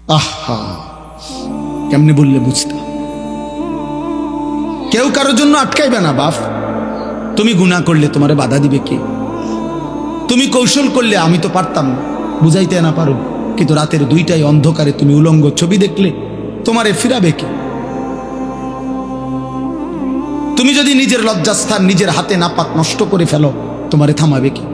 আহা, কেমনে বললে বুঝতা? কেউ কারোর জন্য আটকাইবে না বাপ। তুমি গুনাহ করলে তোমারে বাধা দিবে কে? তুমি কৌশল করলে আমি তো পারতাম না, বুঝাইতে না পারো, কিন্তু রাতের 2টায় অন্ধকারে তুমি উলঙ্গ ছবি দেখলে তোমারে ফিরাবে কে? তুমি যদি নিজের লজ্জাস্থান নিজের হাতে নাপাক নষ্ট করে ফেলো, তোমারে থামাবে কে?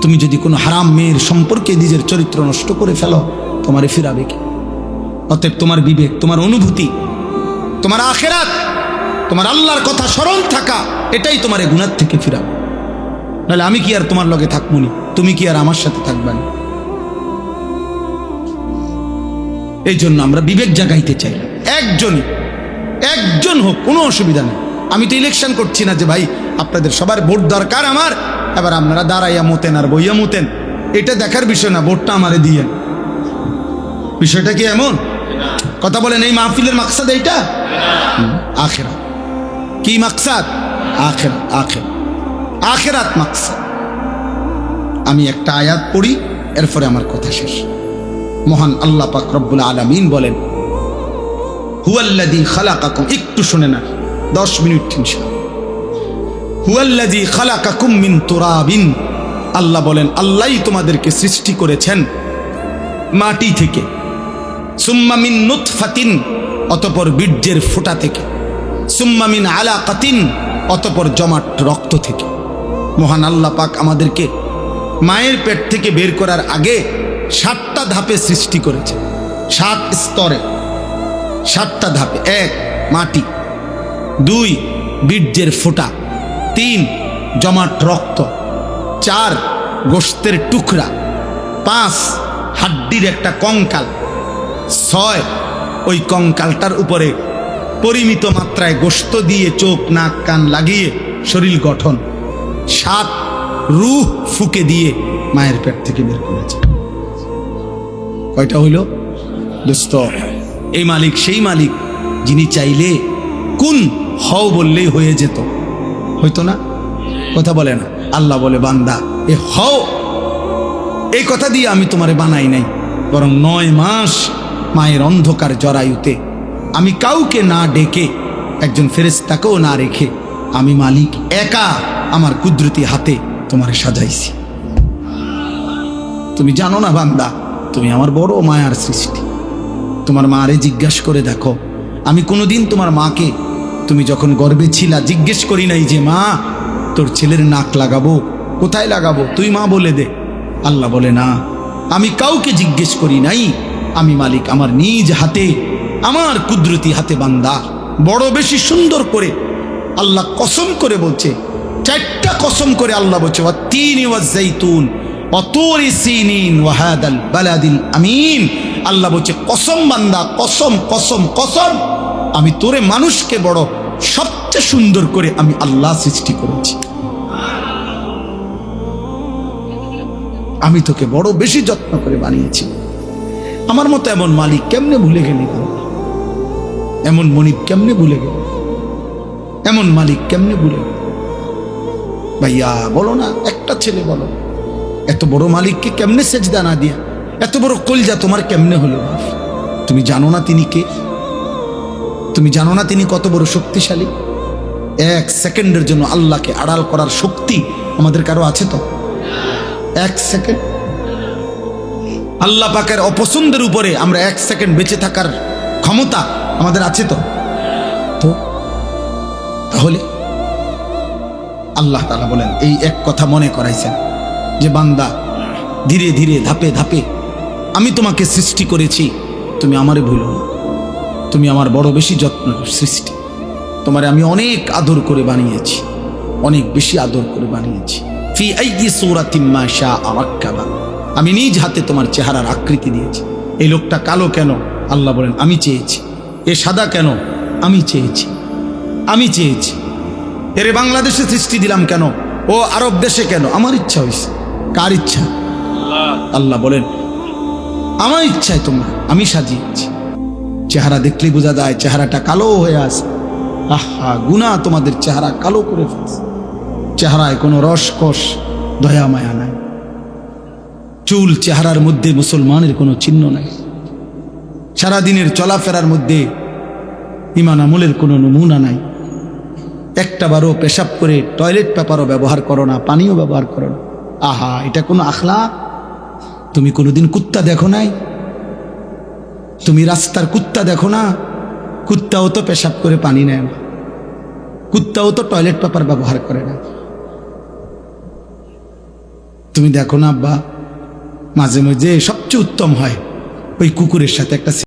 তুমি যদি কোনো হারাম মেয়ের সম্পর্কে নিজের চরিত্র নষ্ট করে ফেলো, তোমারে ফিরাবে কে? অতএব তোমার বিবেক, তোমার অনুভূতি, তোমার আখিরাত, তোমার আল্লাহর কথা স্মরণ থাকা, এটাই তোমার গুনাহ থেকে ফিরাবে। নাহলে আমি কি আর তোমার লগে থাকবনি? তুমি কি আর আমার সাথে থাকবা না? এই জন্য আমরা বিবেক জাগাইতে চাই। একজন হোক, কোনো অসুবিধা নেই। আমি তো ইলেকশন করছি না যে ভাই আপনাদের সবার ভোট দরকার আমার, এবার আপনারা দাঁড়াইয়া মতেন আর বইয়া মতেন, এটা দেখার বিষয় না। ভোটটা আমারে দিয়ে, বিষয়টা কি এমন? কথা বলেন, এই মাহফিলের মাকসাদ এইটা? আখিরাত। কি মাকসাদ? আখিরাত মাকসাদ। আমি একটা আয়াত পড়ি, এরপরে আমার কথা শেষ। মহান আল্লাহ পাক রব্বুল আলামিন বলেন, হুয়াল্লাযী খালাকাকুম, একটু শুনে না, 10 মিনিট ইনশাআল্লাহ। হুয়াল্লাযী খালাকাকুম মিন তুরাবিন, আল্লাহ বলেন আল্লাহই তোমাদেরকে সৃষ্টি করেছেন মাটি থেকে। সুম্মা মিন নুতফাতিন, অতঃপর বীর্যের ফোঁটা থেকে। সুম্মা মিন আলাকাতিন, অতঃপর জমাট রক্ত থেকে। মহান আল্লাহ পাক আমাদেরকে মায়ের পেট থেকে বের করার আগে 7টা ধাপে সৃষ্টি করেছে। 7 স্তরে, 7টা ধাপে। 1 মাটি, 2 বীর্যের ফোঁটা, 3 জমাট রক্ত, 4 গোশতের টুকরা, 5 হাড্ডির একটা কঙ্কাল, 6 ওই কঙ্কালটার উপরে পরিমিত মাত্রায় গোশত দিয়ে চোখ নাক কান লাগিয়ে শরীর গঠন, 7 রূহ ফুকে দিয়ে মায়ের পেট থেকে বের করেছে। কয়টা হইল দোস্ত? এই মালিক সেই মালিক যিনি চাইলে কোন হও বললেই হয়ে যেত, হইতো না? কথা বলে না? আল্লাহ বলে, বান্দা এ হও, এই কথা দিয়ে আমি তোমারে বানাই নাই, বরং 9 মাস মায়ের অন্ধকার জরায়ুতে আমি কাউকে না ডেকে, একজন ফেরেশতাকেও না রেখে, আমি মালিক একা আমার কুদরতি হাতে তোমারে সাজাইছি। তুমি জানো না বান্দা, তুমি আমার বড় মায়ার সৃষ্টি। তোমার মারে জিজ্ঞাসা করে দেখো, আমি কোনোদিন তোমার মাকে, তুমি যখন গর্ভে ছিলা, জিজ্ঞেস করি নাই যে মা তোর ছেলের নাক লাগাবো, কোথায় লাগাবো, তুই মা বলে দে। আল্লাহ বলে না, আমি কাউকে জিজ্ঞেস করি নাই, আমি মালিক আমার নিজ হাতে, আমার কুদরতি হাতে বান্দা বড় বেশি সুন্দর করে আল্লাহ কসম করে বলছে, 4টা কসম করে আল্লাহ বলছে, ওয়াত-তিনি ওয়াজ-যাইতুন ওয়া তুরি সিনিন ওয়া হাদাল বালাদিল আমিন। আল্লাহ বলছে কসম বান্দা, কসম কসম কসম, আমি তোরে মানুষকে বড় সবচেয়ে সুন্দর করে আমি আল্লাহ সৃষ্টি করেছি। আমি তোকে বড় বেশি যত্ন করে বানিয়েছি। আমার মতো এমন মালিক কেমনে ভুলে গেলি? এমন মনিব কেমনে ভুলে গেল? এমন মালিক কেমনে ভুলে গেল? ভাইয়া বলো না, একটা ছেলে বলো, এত বড় মালিককে কেমনে সেজদা না দিয়া, এত বড় কলজা তোমার কেমনে হলো? তুমি জানো না তিনি কে? তুমি জানো না তিনি কত বড় শক্তিশালী? 1 সেকেন্ডের জন্য আল্লাহকে আড়াল করার শক্তি আমাদের কারো আছে তো? 1 সেকেন্ড আল্লাহ পাকের অপছন্দের উপরে আমরা 1 সেকেন্ড বেঁচে থাকার ক্ষমতা আমাদের আছে তো? তাহলে আল্লাহ তাআলা বলেন, এই এক কথা মনে করাইছেন যে বান্দা ধীরে ধীরে ধাপে ধাপে আমি তোমাকে সৃষ্টি করেছি, তুমি আমারে ভুলো না, তুমি আমার বড় বেশি যত্ন সৃষ্টি, তোমারে আমি অনেক আদর করে বানিয়েছি, অনেক বেশি আদর করে বানিয়েছি। ফি আইয়ি সূরাতিন মা শাআ রাক্কাবা, আমি নিজ হাতে তোমার চেহারার আকৃতি দিয়েছি। এই লোকটা কালো কেন? আল্লাহ বলেন আমি চেয়েছি। এ সাদা কেন? আমি চেয়েছি। আমি চেয়েছি। এরে বাংলাদেশে সৃষ্টি দিলাম কেন? ও আরব দেশে কেন? আমার ইচ্ছা হয়েছে। কার ইচ্ছা? আল্লাহ বলেন আমার ইচ্ছায় তোমরা আমি সাজিয়েছি। চেহারা দেখলেই বোঝা যায় চেহারাটা কালো হয়ে আছে। আহা, গুনাহ তোমাদের চেহারা কালো করে ফেলছে। চেহারায় কোনো রসকস দয়া মায়া নাই। চুল চেহারার মধ্যে মুসলমানের কোনো চিহ্ন নাই, সারাদিনের চলাফেরার মধ্যে ঈমান আমলের কোনো নমুনা নাই। একটা বারও পেশাব করে টয়লেট পেপারও ব্যবহার করো না, পানিও ব্যবহার করো না। আহা, এটা কোনো আখলাক? তুমি কোনোদিন কুত্তা দেখো নাই? তুমি রাস্তার কুত্তা দেখো না? কুত্তাও তো পেশাব করে পানি নেয় না, কুত্তাও তো টয়লেট পেপার ব্যবহার করে না। তুমি দেখো না আব্বা, মাঝে মাঝে সবচেয়ে উত্তম হয় ওই কুকুরের সাথে একটা